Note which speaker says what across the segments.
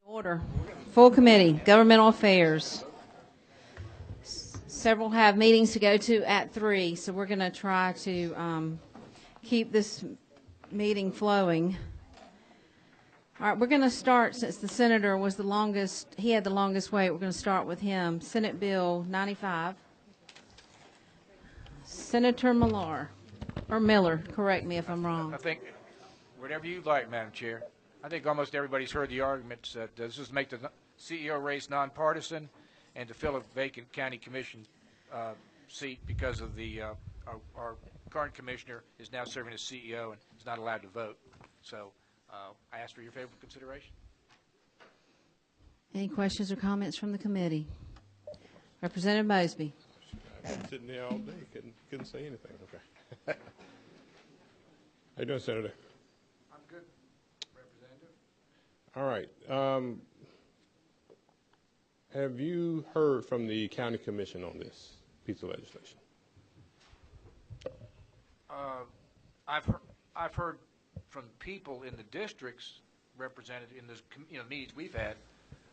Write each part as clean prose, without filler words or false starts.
Speaker 1: Order. Full committee, governmental affairs. Several have meetings to go to at 3, so we're going to try to keep this meeting flowing. All right, we're going to start, since the senator was the longest, he had the longest wait, we're going to start with him. Senate Bill 95. Senator Miller, correct me if I'm wrong.
Speaker 2: I think, whatever you like, Madam Chair. I think almost everybody's heard the arguments that this is to make the CEO race nonpartisan and to fill a vacant county commission seat because of the our current commissioner is now serving as CEO and is not allowed to vote. So I ask for your favorable consideration.
Speaker 1: Any questions or comments from the committee? Representative Mosby.
Speaker 3: I've been sitting there all day, couldn't say anything. Okay. How you doing, Senator?
Speaker 2: I'm good, Representative.
Speaker 3: All right. Have you heard from the county commission on this piece of legislation?
Speaker 2: I've heard from people in the districts represented in the meetings we've had.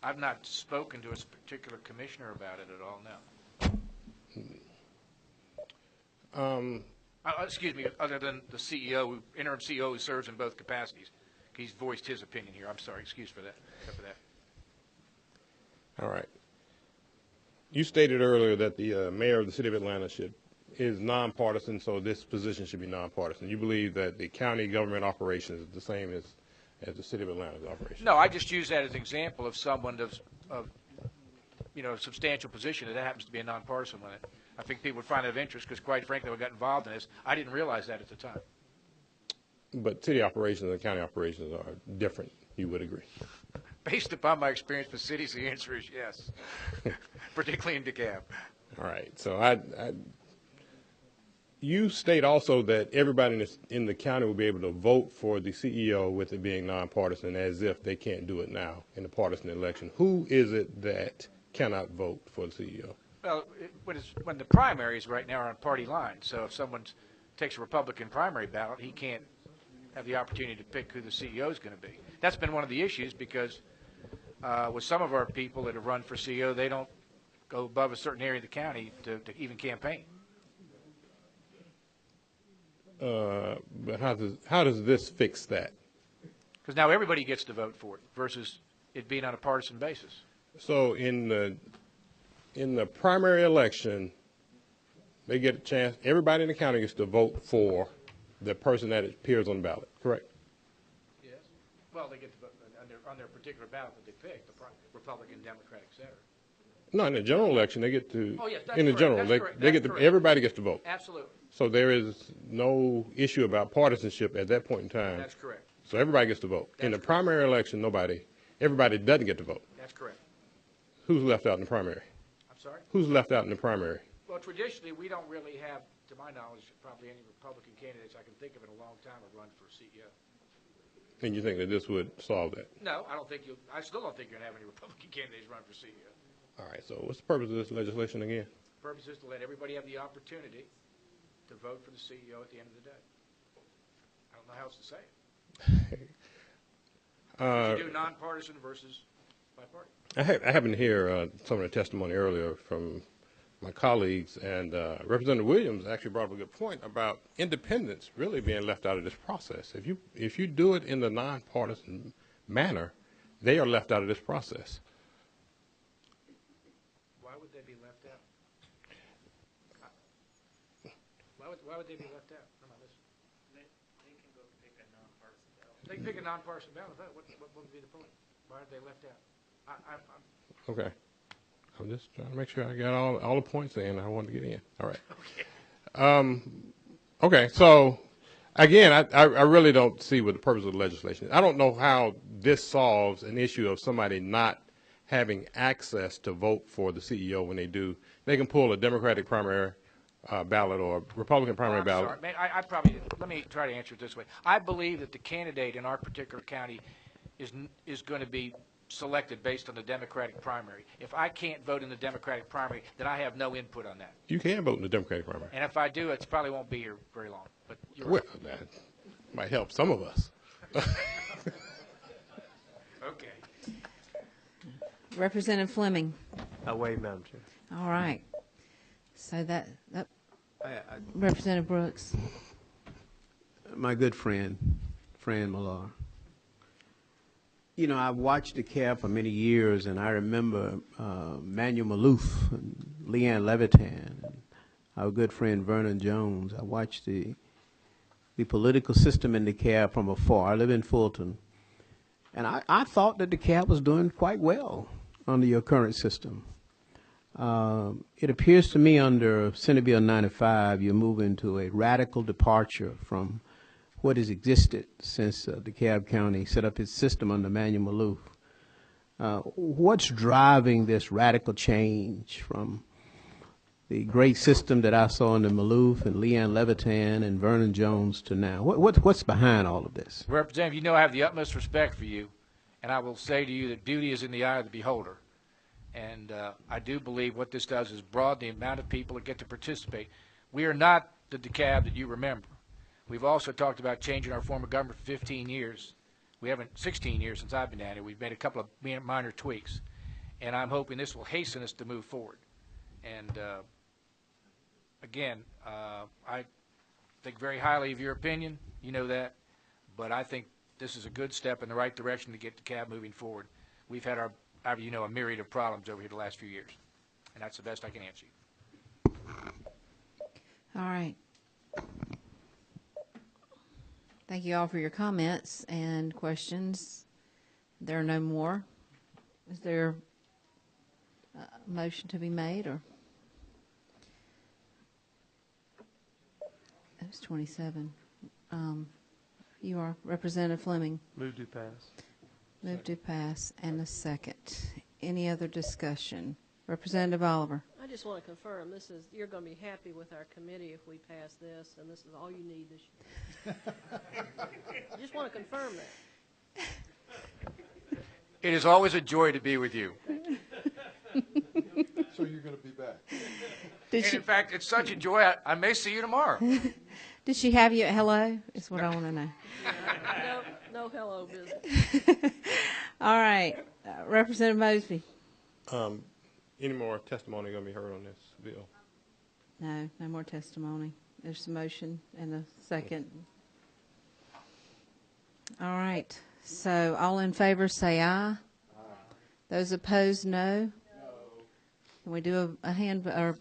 Speaker 2: I've not spoken to a particular commissioner about it at all. No. Excuse me. Other than the CEO, interim CEO, who serves in both capacities, he's voiced his opinion here. I'm sorry. Excuse for that.
Speaker 3: All right. You stated earlier that the mayor of the city of Atlanta is nonpartisan, so this position should be nonpartisan. You believe that the county government operations is the same as the city of Atlanta's operation?
Speaker 2: No, I just use that as an example of someone of substantial position that happens to be a nonpartisan one. I think people would find it of interest because, quite frankly, when I got involved in this, I didn't realize that at the time.
Speaker 3: But city operations and county operations are different, you would agree?
Speaker 2: Based upon my experience with cities, the answer is yes, particularly in DeKalb.
Speaker 3: All right. So you state also that everybody in the county will be able to vote for the CEO with it being nonpartisan, as if they can't do it now in a partisan election. Who is it that cannot vote for the CEO?
Speaker 2: Well, when the primaries right now are on party lines, so if someone takes a Republican primary ballot, he can't have the opportunity to pick who the CEO is going to be. That's been one of the issues because with some of our people that have run for CEO, they don't go above a certain area of the county to even campaign.
Speaker 3: But how does this fix that?
Speaker 2: Because now everybody gets to vote for it versus it being on a partisan basis.
Speaker 3: So in the primary election, they get a chance. Everybody in the county gets to vote for the person that appears on the ballot. Correct?
Speaker 2: Yes. Well, they get to vote on their particular ballot that they pick, the Republican, Democrat, etc.
Speaker 3: No, in the general election, they get to.
Speaker 2: Oh, yes, that's
Speaker 3: in the
Speaker 2: correct.
Speaker 3: general,
Speaker 2: That's correct.
Speaker 3: they get to. Everybody gets to vote.
Speaker 2: Absolutely.
Speaker 3: So there is no issue about partisanship at that point in time.
Speaker 2: That's correct.
Speaker 3: So everybody gets to vote. In the primary election, everybody doesn't get to vote.
Speaker 2: That's correct.
Speaker 3: Who's left out in the primary?
Speaker 2: I'm sorry?
Speaker 3: Who's left out in the primary?
Speaker 2: Well, traditionally, we don't really have, to my knowledge, probably any Republican candidates I can think of in a long time have run for CEO.
Speaker 3: And you think that this would solve that?
Speaker 2: No, I still don't think you're going to have any Republican candidates run for CEO.
Speaker 3: All right, so what's the purpose of this legislation again?
Speaker 2: The purpose is to let everybody have the opportunity to vote for the CEO at the end of the day. I don't know how else to say it. You do nonpartisan versus bipartisan.
Speaker 3: I happened to hear some of the testimony earlier from my colleagues, and Representative Williams actually brought up a good point about independents really being left out of this process. If you do it in the nonpartisan manner, they are left out of this process.
Speaker 2: Why would they be left out? Why would they be left out? I'm not listening.
Speaker 4: They can go pick a nonpartisan ballot.
Speaker 2: They can pick a nonpartisan ballot. What would be the point? Why are they left out?
Speaker 3: Okay. I'm just trying to make sure I got all the points in I wanted to get in. All right.
Speaker 2: Okay.
Speaker 3: Okay. So, again, I really don't see what the purpose of the legislation is. I don't know how this solves an issue of somebody not having access to vote for the CEO when they do. They can pull a Democratic primary ballot or a Republican primary ballot.
Speaker 2: Sorry. Man, let me try to answer it this way. I believe that the candidate in our particular county is going to be selected based on the Democratic primary. If I can't vote in the Democratic primary, then I have no input on that.
Speaker 3: You can vote in the Democratic primary.
Speaker 2: And if I do, it probably won't be here very long. But you're
Speaker 3: Well,
Speaker 2: right.
Speaker 3: that might help some of us.
Speaker 2: Okay.
Speaker 1: Representative Fleming.
Speaker 5: I waive, Madam Chair.
Speaker 1: All right. So that Representative Brooks.
Speaker 6: My good friend, Fran Millar. You know, I've watched the CAB for many years, and I remember Manuel Maloof and Leanne Levitan and our good friend Vernon Jones. I watched the political system in the CAB from afar. I live in Fulton. And I thought that the CAB was doing quite well under your current system. It appears to me under Senate Bill 95, you're moving to a radical departure from what has existed since DeKalb County set up its system under Manuel Maloof. What's driving this radical change from the great system that I saw under Maloof and Leanne Levitan and Vernon Jones to now? What's behind all of this?
Speaker 2: Representative, you know I have the utmost respect for you, and I will say to you that beauty is in the eye of the beholder. And I do believe what this does is broaden the amount of people that get to participate. We are not the DeKalb that you remember. We've also talked about changing our form of government for 15 years. We haven't, 16 years since I've been at it. We've made a couple of minor tweaks. And I'm hoping this will hasten us to move forward. And again, I think very highly of your opinion. You know that. But I think this is a good step in the right direction to get DeKalb moving forward. We've had a myriad of problems over here the last few years. And that's the best I can answer you.
Speaker 1: All right. Thank you all for your comments and questions. There are no more. Is there a motion to be made, or? That was 27. You are Representative Fleming.
Speaker 5: Move to pass.
Speaker 1: Move to pass, and a second. Any other discussion? Representative Oliver.
Speaker 7: I just want to confirm, you're going to be happy with our committee if we pass this, and this is all you need this year. I just want to confirm that.
Speaker 2: It is always a joy to be with you.
Speaker 8: So you're going to be back.
Speaker 2: In fact, it's such a joy, I may see you tomorrow.
Speaker 1: Did she have you at hello? Is what I want to know.
Speaker 7: No hello business.
Speaker 1: All right. Representative Mosby.
Speaker 3: Any more testimony going to be heard on this bill?
Speaker 1: No more testimony. There's a motion and a second. All right. So all in favor say aye. Aye. Those opposed, no. Can we do a hand or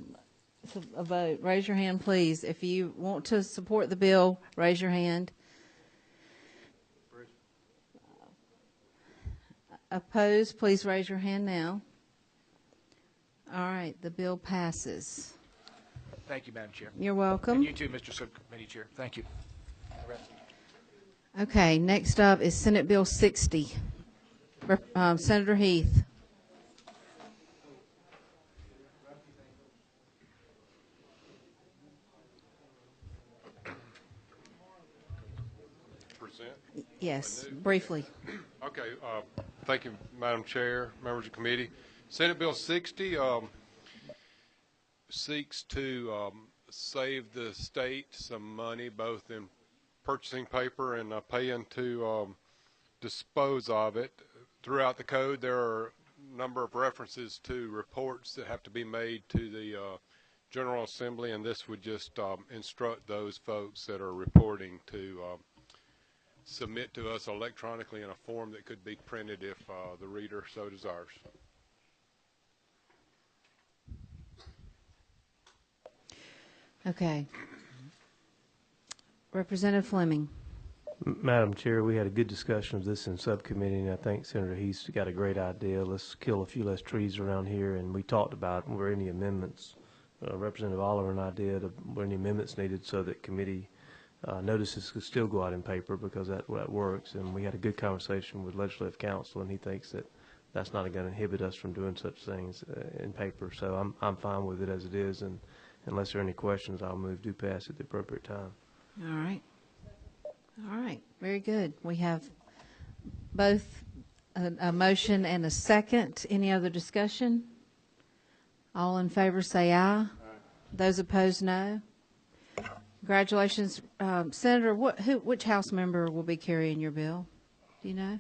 Speaker 1: a vote? Raise your hand, please. If you want to support the bill, raise your hand. Opposed, please raise your hand now. All right, the bill passes.
Speaker 2: Thank you, Madam Chair.
Speaker 1: You're welcome.
Speaker 2: And you too, Mr. Subcommittee Chair. Thank you.
Speaker 1: Okay, next up is Senate Bill 60. Senator Heath.
Speaker 8: Present.
Speaker 1: Yes, briefly.
Speaker 8: Okay. Thank you, Madam Chair, members of the committee. Senate Bill 60 seeks to save the state some money, both in purchasing paper and paying to dispose of it. Throughout the code, there are a number of references to reports that have to be made to the General Assembly, and this would just instruct those folks that are reporting to submit to us electronically in a form that could be printed if the reader so desires.
Speaker 1: Okay. Representative Fleming.
Speaker 5: Madam Chair, we had a good discussion of this in subcommittee, and I think Senator Heath's got a great idea. Let's kill a few less trees around here, and we talked about were any amendments. Representative Oliver and I did, were any amendments needed so that committee notices could still go out in paper, because that works. And we had a good conversation with Legislative Counsel, and he thinks that that's not going to inhibit us from doing such things in paper. So I'm fine with it as it is, and unless there are any questions, I'll move to pass at the appropriate time.
Speaker 1: All right. All right. Very good. We have both a motion and a second. Any other discussion? All in favor say aye. Aye. Those opposed, no. Congratulations. Senator, which House member will be carrying your bill? Do you know?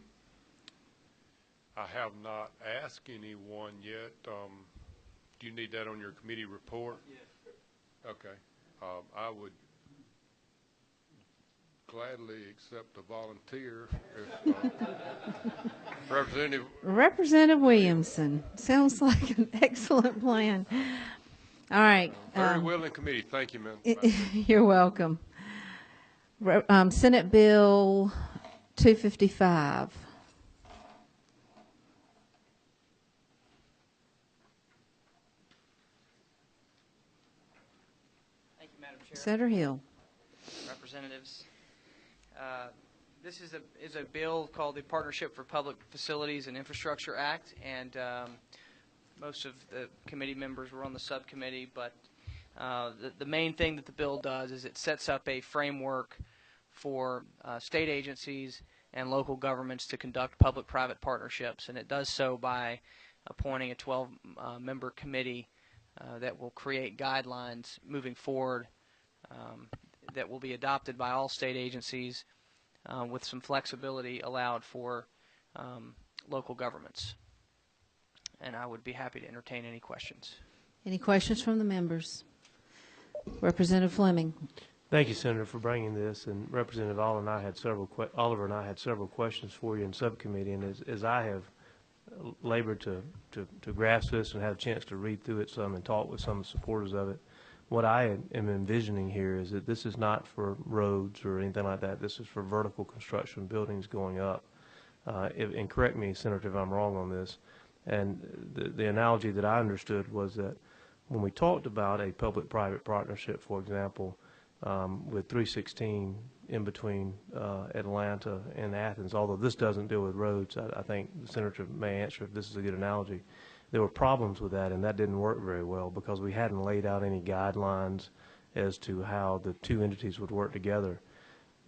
Speaker 8: I have not asked anyone yet. Do you need that on your committee report? Yes. Okay. I would gladly accept a volunteer if
Speaker 1: Representative Williamson. Sounds like an excellent plan. All right.
Speaker 8: Very willing committee. Thank you, ma'am.
Speaker 1: You're welcome. Senate Bill 255.
Speaker 4: Thank you, Madam Chair.
Speaker 1: Senator Hill.
Speaker 4: Representatives. This is a bill called the Partnership for Public Facilities and Infrastructure Act, and most of the committee members were on the subcommittee, but the main thing that the bill does is it sets up a framework for state agencies and local governments to conduct public-private partnerships, and it does so by appointing a 12-member committee that will create guidelines moving forward that will be adopted by all state agencies with some flexibility allowed for local governments. And I would be happy to entertain any questions.
Speaker 1: Any questions from the members? Representative Fleming.
Speaker 5: Thank you, Senator, for bringing this. And Representative Oliver and I had several questions for you in subcommittee. And as I have labored to grasp this and had a chance to read through it some and talk with some supporters of it, what I am envisioning here is that this is not for roads or anything like that. This is for vertical construction, buildings going up. And correct me, Senator, if I'm wrong on this. And the analogy that I understood was that when we talked about a public-private partnership, for example, with 316 in between Atlanta and Athens, although this doesn't deal with roads, I think the Senator may answer if this is a good analogy. There were problems with that, and that didn't work very well because we hadn't laid out any guidelines as to how the two entities would work together.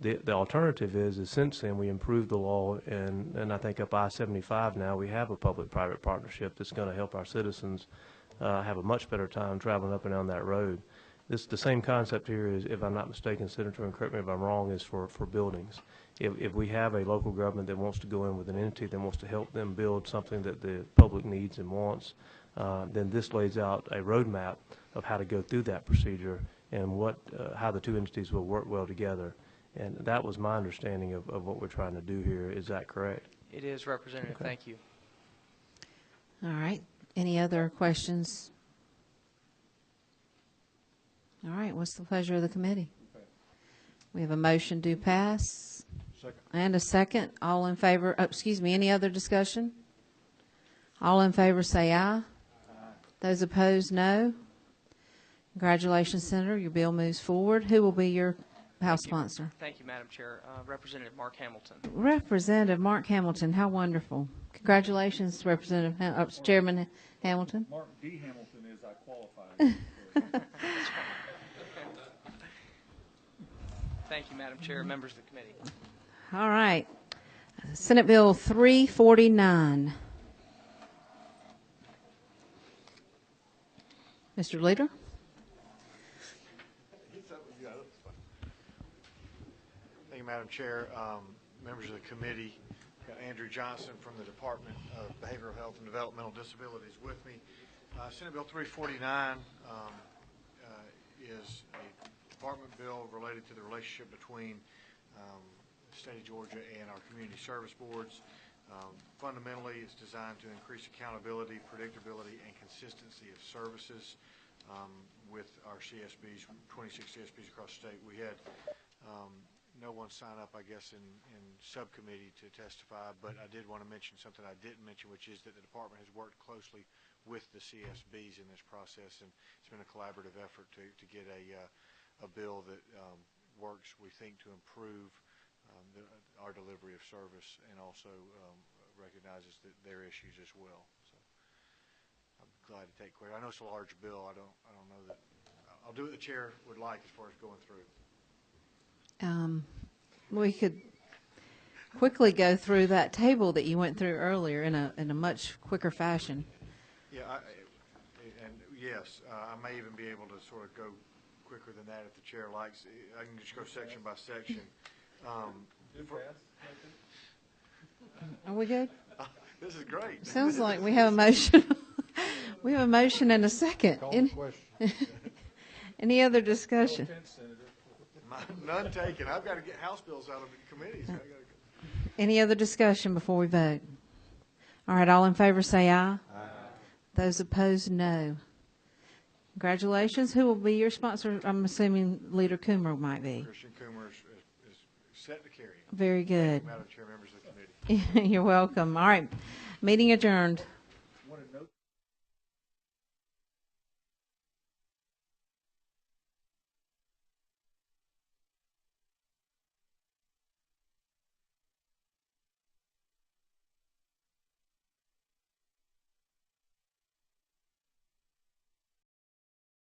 Speaker 5: The alternative is since then we improved the law, and I think up I-75 now we have a public-private partnership that's going to help our citizens have a much better time traveling up and down that road. The same concept here is, if I'm not mistaken, Senator, and correct me if I'm wrong, is for buildings. If we have a local government that wants to go in with an entity that wants to help them build something that the public needs and wants, then this lays out a roadmap of how to go through that procedure and how the two entities will work well together. And that was my understanding of what we're trying to do here. Is that correct?
Speaker 4: It is, Representative.
Speaker 5: Okay.
Speaker 4: Thank you.
Speaker 1: All right. Any other questions? All right. What's the pleasure of the committee? We have a motion to pass.
Speaker 3: Second.
Speaker 1: And a second. All in favor? Oh, excuse me. Any other discussion? All in favor say aye. Aye. Those opposed, no. Congratulations, Senator. Your bill moves forward. Who will be your House sponsor?
Speaker 4: Thank you, Madam Chair. Representative Mark Hamilton.
Speaker 1: Representative Mark Hamilton. How wonderful. Congratulations, Representative Chairman Hamilton.
Speaker 9: Mark D. Hamilton is I qualify.
Speaker 4: Thank you, Madam Chair, members of the committee.
Speaker 1: All right. Senate Bill 349. Mr. Leader.
Speaker 10: Thank you, Madam Chair. Members of the committee, got Andrew Johnson from the Department of Behavioral Health and Developmental Disabilities with me. Senate Bill 349 is a department bill related to the relationship between the state of Georgia and our community service boards. Fundamentally, it's designed to increase accountability, predictability, and consistency of services with our CSBs, 26 CSBs across the state. We had no one sign up, I guess, in subcommittee to testify, but I did want to mention something I didn't mention, which is that the department has worked closely with the CSBs in this process, and it's been a collaborative effort to get a bill that works, we think, to improve our delivery of service and also recognizes their issues as well. So I'm glad to take questions. I know it's a large bill. I don't know that I'll do what the chair would like as far as going through.
Speaker 1: We could quickly go through that table that you went through earlier in a much quicker fashion.
Speaker 10: Yeah, yes, I may even be able to sort of go quicker than that if the chair likes. I can just go section by section.
Speaker 1: Are we good?
Speaker 10: This is great.
Speaker 1: Sounds like we have a motion. We have a motion and a second. Any other discussion?
Speaker 10: None taken. I've got to get House bills out of the committees. I gotta go.
Speaker 1: Any other discussion before we vote? All right, all in favor say aye. Aye. Those opposed, no. Congratulations. Who will be your sponsor? I'm assuming Leader Coomer might be.
Speaker 10: Christian Coomer is set to carry it.
Speaker 1: Very good.
Speaker 10: Madam Chair, members of the committee.
Speaker 1: You're welcome. All right, meeting adjourned.